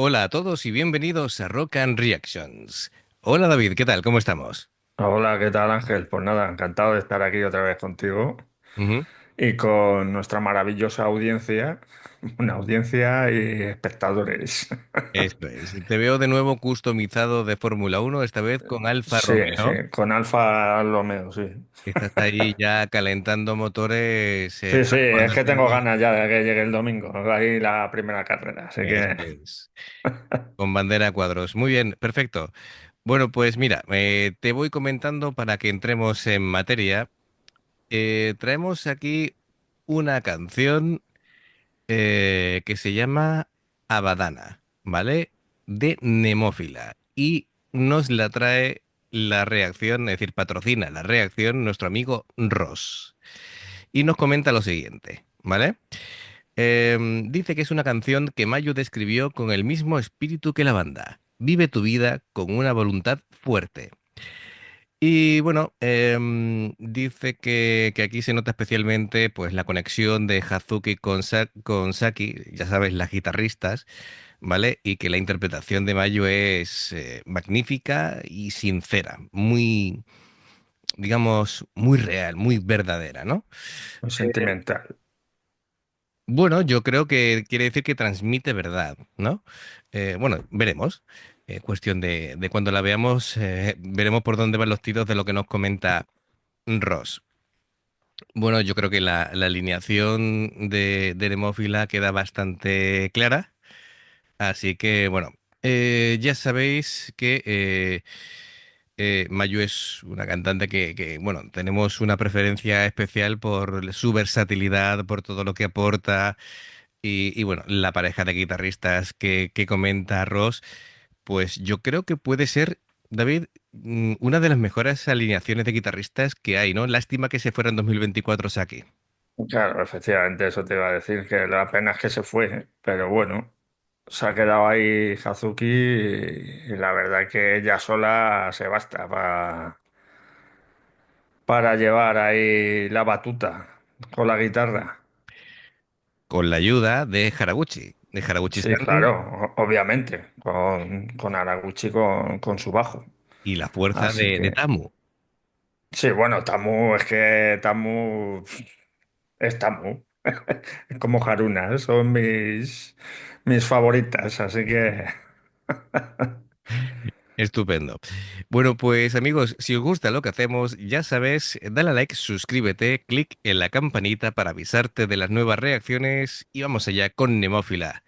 Hola a todos y bienvenidos a Rock and Reactions. Hola David, ¿qué tal? ¿Cómo estamos? Hola, ¿qué tal Ángel? Pues nada, encantado de estar aquí otra vez contigo Ujú. y con nuestra maravillosa audiencia, una audiencia y espectadores. Esto es. Te veo de nuevo customizado de Fórmula Uno, esta vez con Alfa Sí, sí, Romeo. con Alfa Romeo, sí. Estás ahí ya calentando motores Sí, sí, para es cuando que tengo tenga... ganas ya de que llegue el domingo, ahí la primera carrera, así que Esto es. Con bandera a cuadros. Muy bien, perfecto. Bueno, pues mira, te voy comentando para que entremos en materia. Traemos aquí una canción que se llama Abadana, ¿vale? De Nemófila. Y nos la trae la reacción, es decir, patrocina la reacción nuestro amigo Ross. Y nos comenta lo siguiente, ¿vale? Dice que es una canción que Mayo describió con el mismo espíritu que la banda. Vive tu vida con una voluntad fuerte. Y bueno, dice que aquí se nota especialmente pues la conexión de Hazuki con Saki, ya sabes, las guitarristas, ¿vale? Y que la interpretación de Mayo es magnífica y sincera, muy, digamos, muy real, muy verdadera, ¿no? muy sentimental. Bueno, yo creo que quiere decir que transmite verdad, ¿no? Bueno, veremos. Cuestión de cuando la veamos, veremos por dónde van los tiros de lo que nos comenta Ross. Bueno, yo creo que la alineación de Nemófila queda bastante clara, así que bueno, ya sabéis que Mayu es una cantante bueno, tenemos una preferencia especial por su versatilidad, por todo lo que aporta y bueno, la pareja de guitarristas que comenta Ross, pues yo creo que puede ser, David, una de las mejores alineaciones de guitarristas que hay, ¿no? Lástima que se fuera en 2024 Saki. Claro, efectivamente, eso te iba a decir, que la pena es que se fue, pero bueno, se ha quedado ahí Hazuki y la verdad que ella sola se basta para llevar ahí la batuta con la guitarra. Con la ayuda de Haraguchi Sí, San claro, obviamente, con Haraguchi con su bajo. y la fuerza Así de que, Tamu. sí, bueno, Tamu, es que Tamu es Tamu. Es como Haruna, son mis favoritas, así que Estupendo. Bueno, pues amigos, si os gusta lo que hacemos, ya sabes, dale a like, suscríbete, clic en la campanita para avisarte de las nuevas reacciones y vamos allá con Nemófila.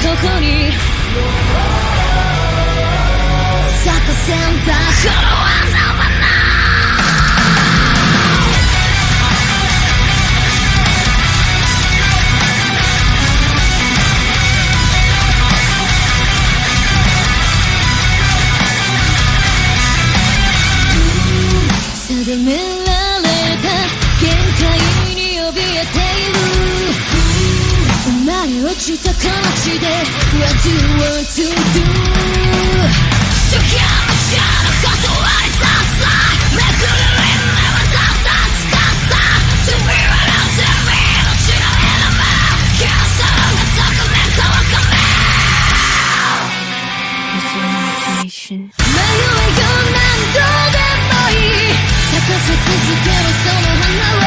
ここに咲かせんだこの技は定められた限界に怯えている生まれ落ちたこの地で What do you want to do? 時間の断りささめくるりんではたった使った To be right out to me 命のエレメント Can't stop が高め乾かめ Visualization 迷いよ何度でもいい咲かせ続けるその花を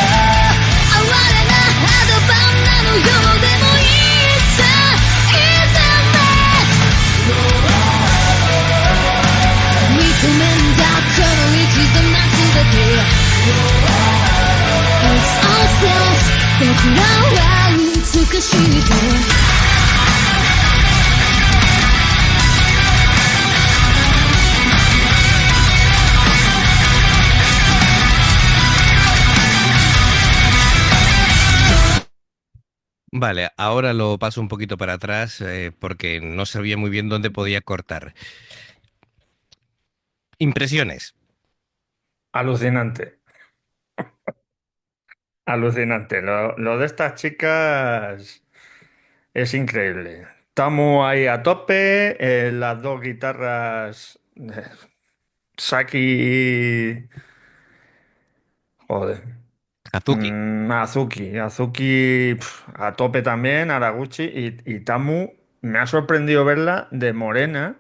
哀れなハードバンナのようでもいいさ Isn't it 認めんだこの生き様全て It's all self 僕らは美しいと Vale, ahora lo paso un poquito para atrás porque no sabía muy bien dónde podía cortar. Impresiones. alucinante, alucinante. Lo de estas chicas es increíble. Estamos ahí a tope, las dos guitarras, Saki Joder. Hazuki. Azuki a tope también, Araguchi y Tamu. Me ha sorprendido verla de morena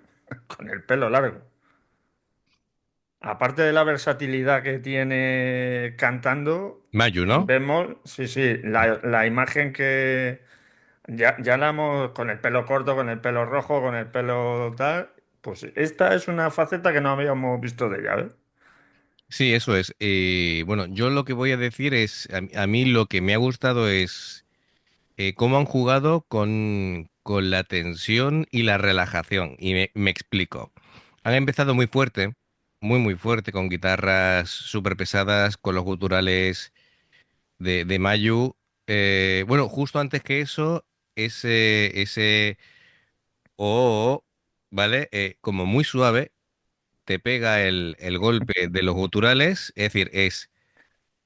con el pelo largo. Aparte de la versatilidad que tiene cantando, Mayu, ¿no? vemos, sí, sí, la imagen que ya la hemos, con el pelo corto, con el pelo rojo, con el pelo tal, pues esta es una faceta que no habíamos visto de ella, ¿eh? Sí, eso es. Bueno, yo lo que voy a decir es, a mí lo que me ha gustado es cómo han jugado con la tensión y la relajación. Y me explico. Han empezado muy fuerte, muy fuerte, con guitarras súper pesadas, con los guturales de Mayu. Bueno, justo antes que eso, ese oh, ¿vale? Como muy suave, te pega el golpe de los guturales, es decir, es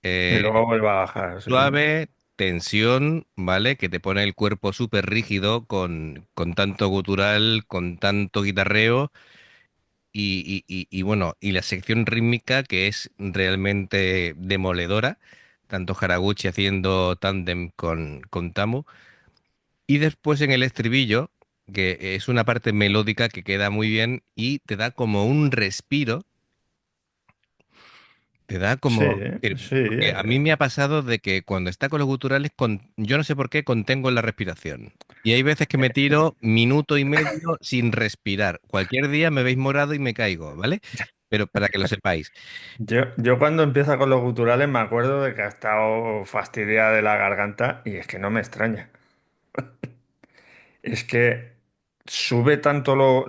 Y eh, luego vuelve a bajar, sí. suave, tensión, ¿vale? Que te pone el cuerpo súper rígido con tanto gutural, con tanto guitarreo y bueno, y la sección rítmica que es realmente demoledora, tanto Haraguchi haciendo tándem con Tamu, y después en el estribillo, que es una parte melódica que queda muy bien y te da como un respiro. Te da Sí, como... sí. Porque a mí me ha pasado de que cuando está con los guturales, yo no sé por qué, contengo la respiración. Y hay veces que me tiro minuto y medio sin respirar. Cualquier día me veis morado y me caigo, ¿vale? Pero para que lo sepáis. Yo cuando empieza con los guturales me acuerdo de que ha estado fastidiada de la garganta y es que no me extraña. Es que sube tanto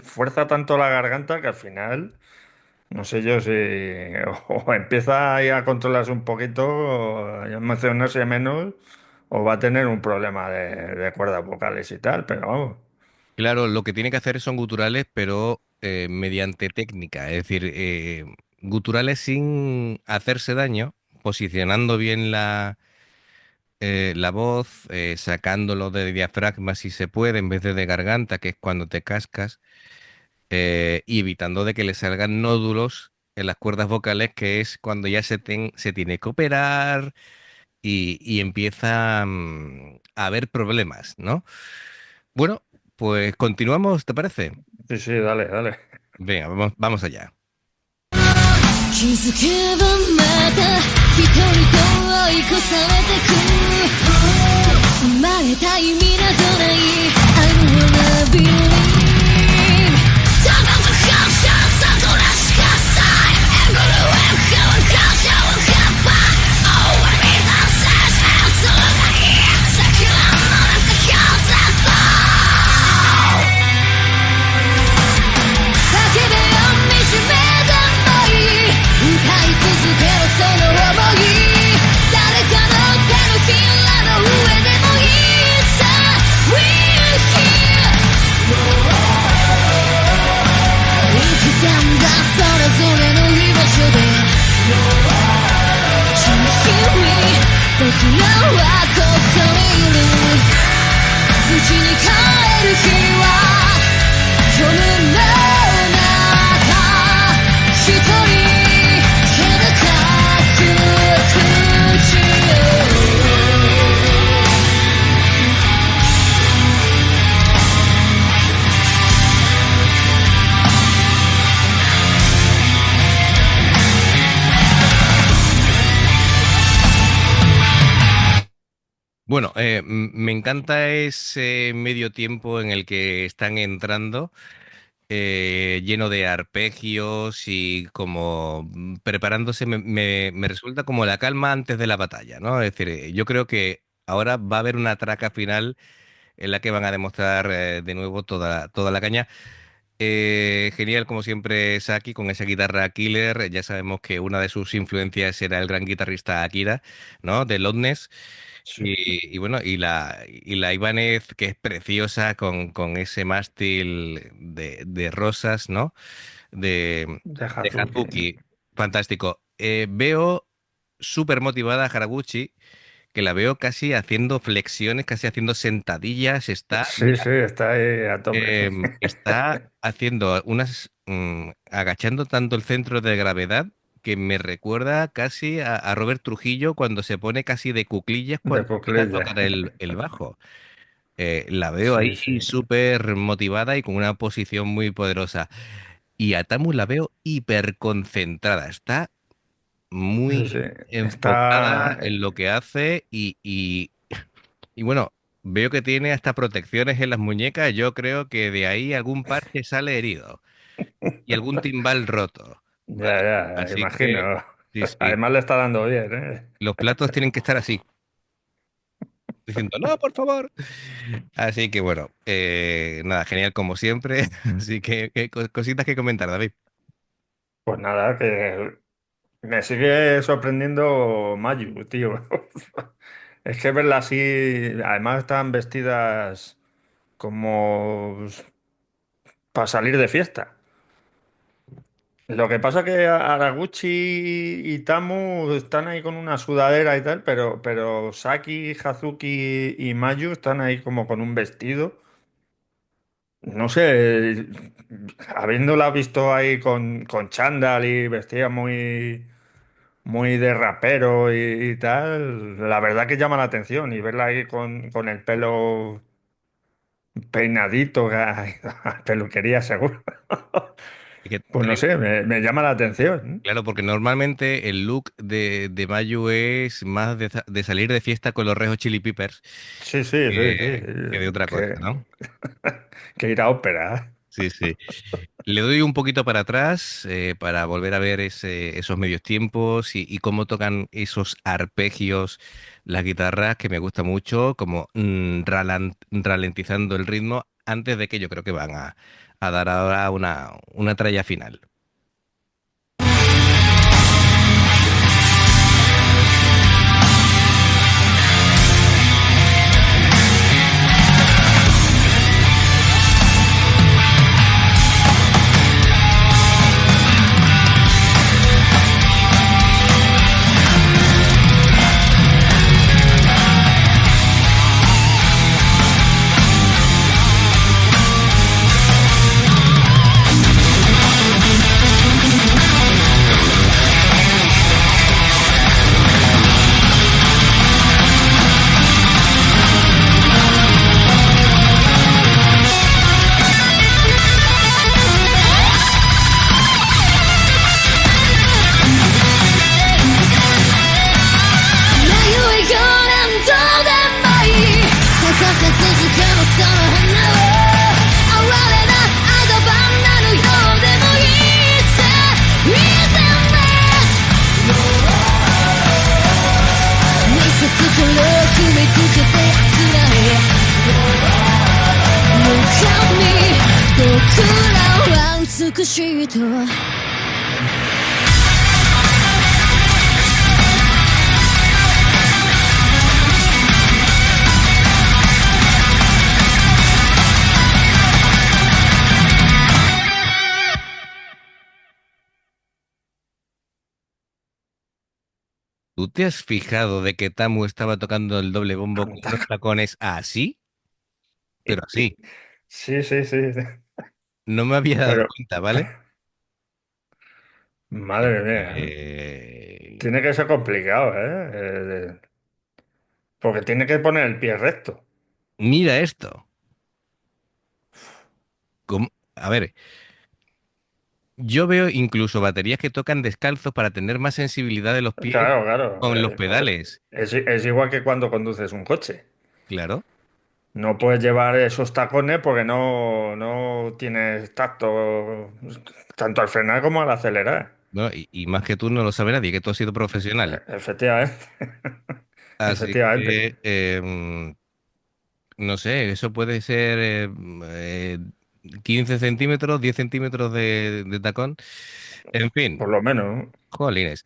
fuerza tanto la garganta que al final, no sé yo si o empieza ahí a controlarse un poquito, o a emocionarse menos, o va a tener un problema de cuerdas vocales y tal, pero vamos. Claro, lo que tiene que hacer son guturales, pero mediante técnica. Es decir, guturales sin hacerse daño, posicionando bien la voz, sacándolo de diafragma si se puede, en vez de garganta, que es cuando te cascas, y evitando de que le salgan nódulos en las cuerdas vocales, que es cuando ya se tiene que operar y empieza a haber problemas, ¿no? Bueno, pues continuamos, ¿te parece? Sí, sí, dale, dale. Venga, vamos allá. 気づけばまた一人と追い越されてく生まれた意味などない I don't wanna believe ただの感謝さとらしかさい Everywhere 変わる感謝をカッパ Oh what is that sense それがいい桜の中風と叫べよ惨めだもいい歌い続けろその想い誰かの手のひらの上でもいいさ We're here 生きてんだそれぞれの居場所で君僕らはここにいる土に帰る日は夜の中一人気高く口を Bueno, me encanta ese medio tiempo en el que están entrando, lleno de arpegios y como preparándose, me resulta como la calma antes de la batalla, ¿no? Es decir, yo creo que ahora va a haber una traca final en la que van a demostrar de nuevo toda la caña. Genial, como siempre, Saki con esa guitarra killer. Ya sabemos que una de sus influencias era el gran guitarrista Akira, ¿no? De Loudness. Sí, Y bueno, y la Ibanez, que es preciosa con ese mástil de rosas, ¿no? de De Hazuki. Hazuki. Fantástico. Veo súper motivada a Haraguchi, que la veo casi haciendo flexiones, casi haciendo sentadillas. Está, Sí, mira, sí, está ahí a tope. está haciendo agachando tanto el centro de gravedad que me recuerda casi a Robert Trujillo cuando se pone casi de cuclillas De cuando empieza a cuclillas. tocar el bajo. La veo ahí Sí, sí, súper motivada y con una posición muy poderosa. Y a Tamu la veo hiper concentrada. Está sí, sí. muy Está, enfocada en lo que hace y bueno, veo que tiene hasta protecciones en las muñecas. Yo creo que de ahí algún parche sale herido y algún timbal roto. ya, ¿Vale? ya, Así que imagino. sí, sí. Además le está dando bien, ¿eh? Los platos tienen que estar así, diciendo, no, por favor. Así que bueno, nada, genial como siempre. Así que cositas que comentar, David. Pues nada, que me sigue sorprendiendo Mayu, tío. Es que verla así, además están vestidas como para salir de fiesta. Lo que pasa que Araguchi y Tamu están ahí con una sudadera y tal, pero Saki, Hazuki y Mayu están ahí como con un vestido. No sé, habiéndola visto ahí con chándal y vestida muy de rapero y tal, la verdad que llama la atención y verla ahí con el pelo peinadito, peluquería seguro. Y que Pues te no digo, sé, me llama la atención. claro, porque normalmente el look de Mayu es más de salir de fiesta con los Red Hot Chili Peppers Sí, sí, sí, que de sí. otra cosa, ¿no? Que ir a ópera. Sí, sí. Le doy un poquito para atrás para volver a ver esos medios tiempos y cómo tocan esos arpegios las guitarras que me gusta mucho, como ralentizando el ritmo antes de que yo creo que van a dar ahora una tralla final.美しいと¿Tú te has fijado de que Tamu estaba tocando el doble bombo con los Anda. tacones así? Pero así. Sí, sí, sí. No me había dado Pero, cuenta, ¿vale? madre mía, Eh, tiene que ser complicado, ¿eh? Porque tiene que poner el pie recto. mira esto. A ver, yo veo incluso baterías que tocan descalzos para tener más sensibilidad de los pies Claro, claro. con los pedales. Es igual que cuando conduces un coche. Claro. No puedes llevar esos tacones porque no tienes tacto tanto al frenar como al acelerar. ¿No? Y más que tú no lo sabe nadie, que tú has sido profesional. Efectivamente. Así Efectivamente. que, no sé, eso puede ser 15 centímetros, 10 centímetros de tacón. En fin, Por lo menos. jolines.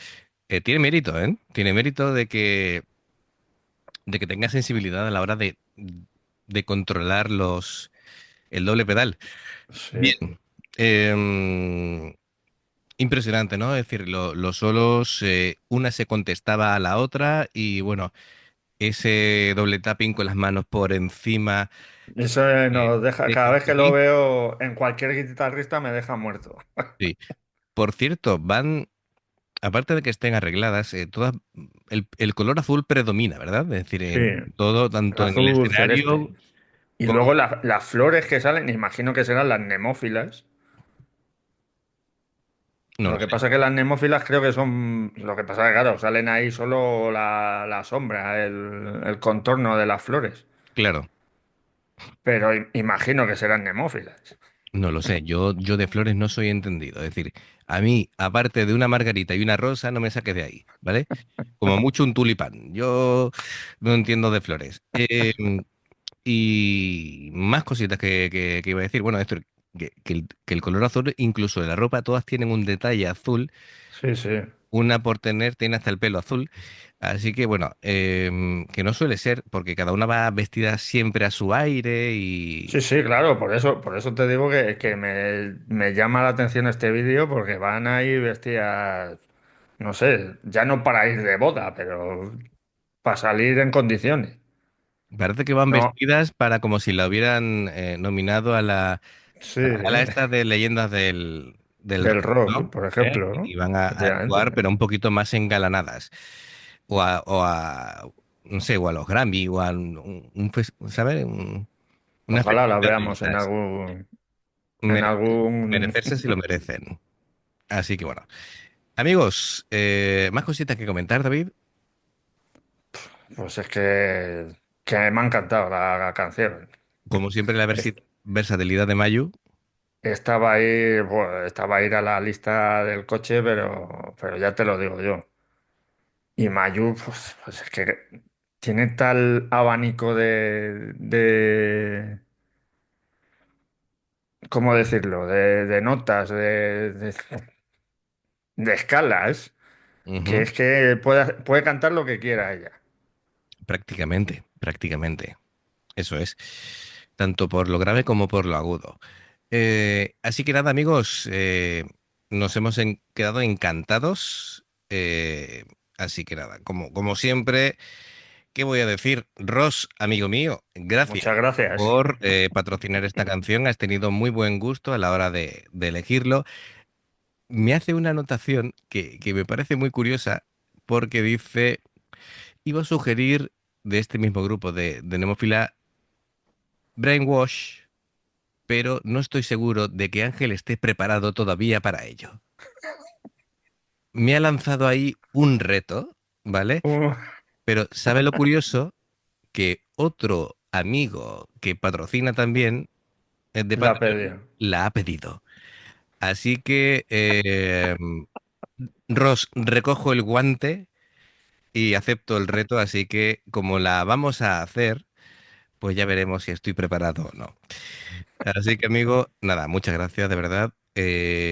Tiene mérito, ¿eh? Tiene mérito de que tenga sensibilidad a la hora de controlar el doble pedal. Sí. Bien. Em, Impresionante, ¿no? Es decir, los solos, una se contestaba a la otra y bueno, ese doble tapping con las manos por encima Eso nos deja, de cada vez que lo Hazuki. veo en cualquier guitarrista me deja muerto. Sí. Por cierto, van. aparte de que estén arregladas, todas, el color azul predomina, ¿verdad? Es decir, Sí, en todo, el tanto en el azul escenario celeste. Y como... luego las flores que salen, imagino que serán las nemófilas. No Lo lo que sé, pasa es que las nemófilas creo que son. Lo que pasa es que, claro, salen ahí solo la sombra, el contorno de las flores. claro, Pero imagino que serán nemófilas. no lo sé. Yo de flores no soy entendido. Es decir, a mí, aparte de una margarita y una rosa, no me saques de ahí, ¿vale? Como mucho un tulipán. Yo no entiendo de flores. Y más cositas que iba a decir. Bueno, esto, que el color azul, incluso en la ropa, todas tienen un detalle azul. Sí, sí. Una por tener, tiene hasta el pelo azul. Así que bueno, que no suele ser, porque cada una va vestida siempre a su aire Sí, y sí, claro, por eso te digo que me llama la atención este vídeo porque van ahí vestidas, no sé, ya no para ir de boda, pero para salir en condiciones. parece que van No, vestidas para como si la hubieran nominado sí, a la gala esta de leyendas del del rock, rock, ¿no? por ¿Eh? ejemplo, Y ¿no? van a actuar, Efectivamente. pero un poquito más engalanadas. No sé, o a los Grammy, o a ¿sabes? Una Ojalá la festividad de veamos en estas. algún, en Mere- algún, Merecerse si lo merecen. Así que bueno. Amigos, más cositas que comentar, David. pues es que me ha encantado la canción. Como siempre, la Es- versatilidad de Mayu. Estaba ahí, bueno, estaba a ir a la lista del coche, pero ya te lo digo yo. Y Mayu, pues es que tiene tal abanico ¿cómo decirlo? De notas, de escalas, que Ujú. es que puede cantar lo que quiera ella. Prácticamente, prácticamente. Eso es. Tanto por lo grave como por lo agudo. Así que nada, amigos, nos hemos quedado encantados. Así que nada, como siempre, ¿qué voy a decir? Ross, amigo mío, gracias Muchas gracias. por patrocinar esta canción. Has tenido muy buen gusto a la hora de elegirlo. Me hace una anotación que me parece muy curiosa porque dice, iba a sugerir de este mismo grupo de Nemófila Brainwash, pero no estoy seguro de que Ángel esté preparado todavía para ello. Me ha lanzado ahí un reto, ¿vale? Uh, Pero ¿sabe lo curioso? Que otro amigo que patrocina también de la Patreon pedí. la ha pedido. Así que, Ross, recojo el guante y acepto el reto, así que como la vamos a hacer, pues ya veremos si estoy preparado o no. Así que, amigo, nada, muchas gracias de verdad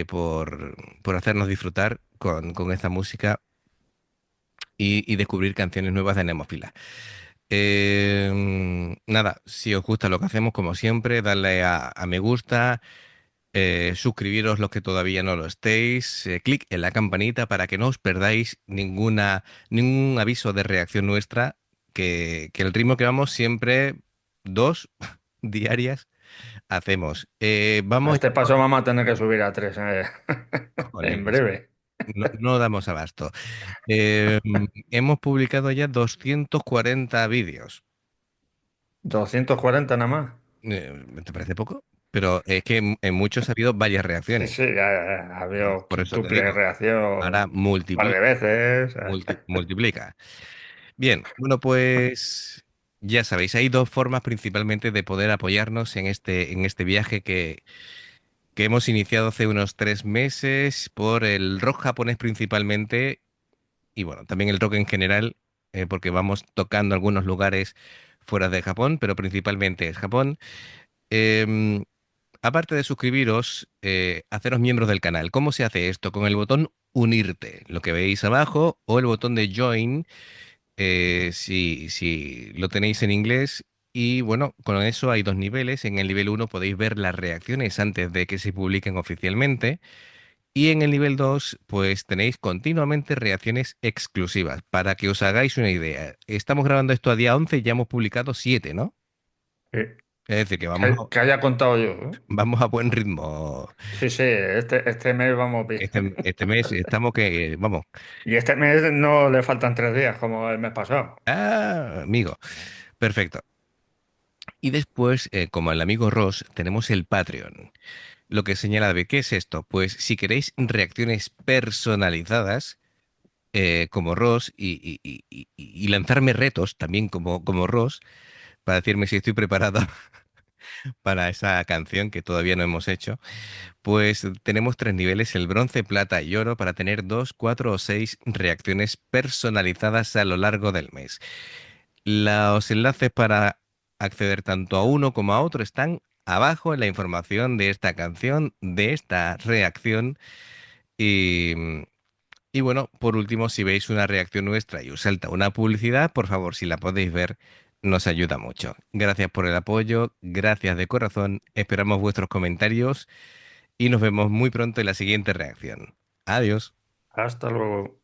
por hacernos disfrutar con esta música y descubrir canciones nuevas de Nemofila. Nada, si os gusta lo que hacemos, como siempre, darle a me gusta, suscribiros los que todavía no lo estéis, clic en la campanita para que no os perdáis ningún aviso de reacción nuestra, que el ritmo que vamos siempre, dos diarias, hacemos. A Vamos este paso vamos a tener que subir a tres en Jolín, es que breve. no damos abasto. Eh, Hemos publicado ya 240 vídeos. 240 nada más. ¿Te parece poco? Pero es que en muchos ha habido varias Sí, reacciones. sí, ya ha habido Por eso te quintuple digo. Ahora reacción un par de multiplica, veces. multiplica. Bien, bueno, pues ya sabéis, hay dos formas principalmente de poder apoyarnos en este viaje que hemos iniciado hace unos 3 meses por el rock japonés principalmente. Y bueno, también el rock en general, porque vamos tocando algunos lugares fuera de Japón, pero principalmente es Japón. Em, Aparte de suscribiros, haceros miembros del canal. ¿Cómo se hace esto? Con el botón unirte, lo que veis abajo, o el botón de join, si lo tenéis en inglés. Y bueno, con eso hay dos niveles. En el nivel uno podéis ver las reacciones antes de que se publiquen oficialmente. Y en el nivel 2 pues tenéis continuamente reacciones exclusivas. Para que os hagáis una idea, estamos grabando esto a día 11 y ya hemos publicado 7, ¿no? Sí. Es decir, que vamos, Que haya contado yo, ¿eh? vamos a buen ritmo. Sí, sí, este mes vamos bien. Este mes estamos que, vamos, Y este mes no le faltan 3 días como el mes pasado. amigo. Perfecto. Y después, como el amigo Ross, tenemos el Patreon. Lo que señala David, ¿qué es esto? Pues si queréis reacciones personalizadas, como Ross, y lanzarme retos también como Ross, para decirme si estoy preparado para esa canción que todavía no hemos hecho, pues tenemos 3 niveles, el bronce, plata y oro, para tener 2, 4 o 6 reacciones personalizadas a lo largo del mes. Los enlaces para acceder tanto a uno como a otro están abajo en la información de esta canción, de esta reacción. Y, y bueno, por último, si veis una reacción nuestra y os salta una publicidad, por favor, si la podéis ver, nos ayuda mucho. Gracias por el apoyo, gracias de corazón, esperamos vuestros comentarios y nos vemos muy pronto en la siguiente reacción. Adiós. Hasta luego.